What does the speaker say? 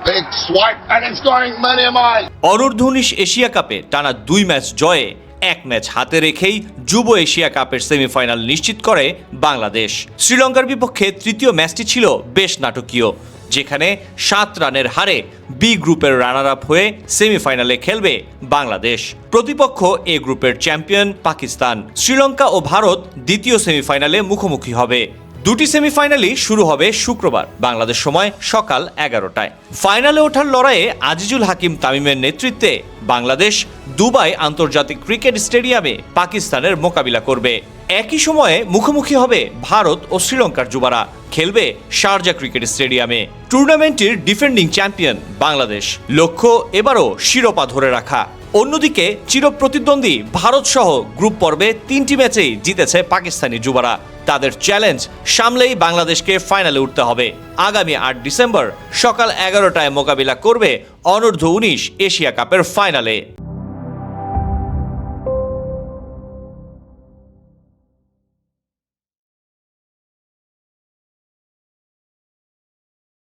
Big swipe and it's going many a mile. অনূর্ধ্ব 19 Asia কাপে টানা 2 ম্যাচ জয়ে এক ম্যাচ হাতে রেখেই যুব এশিয়া কাপের সেমিফাইনাল নিশ্চিত করে বাংলাদেশ। শ্রীলঙ্কার বিপক্ষে তৃতীয় ম্যাচটি ছিল বেশ নাটকীয়, যেখানে 7 রানের হারে বি গ্রুপের রানার আপ হয়ে সেমিফাইনালে খেলবে বাংলাদেশ। প্রতিপক্ষ এ গ্রুপের চ্যাম্পিয়ন পাকিস্তান। শ্রীলঙ্কা ও ভারত দ্বিতীয় সেমিফাইনালে মুখোমুখি হবে। দুটি সেমিফাইনালই শুরু হবে শুক্রবার বাংলাদেশ সময় সকাল 11টায়। ফাইনালে ওঠার লড়াইয়ে আজিজুল হাকিম তামিমের নেতৃত্বে বাংলাদেশ দুবাই আন্তর্জাতিক ক্রিকেট স্টেডিয়ামে পাকিস্তানের মোকাবিলা করবে। একই সময়ে মুখোমুখি হবে ভারত ও শ্রীলঙ্কার যুবারা, খেলবে শারজা ক্রিকেট স্টেডিয়ামে। টুর্নামেন্টের ডিফেন্ডিং চ্যাম্পিয়ন বাংলাদেশ, লক্ষ্য এবারও শিরোপা ধরে রাখা। অন্যদিকে চিরপ্রতিদ্বন্দ্বী ভারত সহ গ্রুপ পর্বে 3টি ম্যাচেই জিতেছে পাকিস্তানি যুবারা। তাদের চ্যালেঞ্জ সামলেই বাংলাদেশকে ফাইনালে উঠতে হবে। আগামী 8 ডিসেম্বর সকাল 11টায় মোকাবিলা করবে অনূর্ধ্ব 19 এশিয়া কাপের ফাইনালে।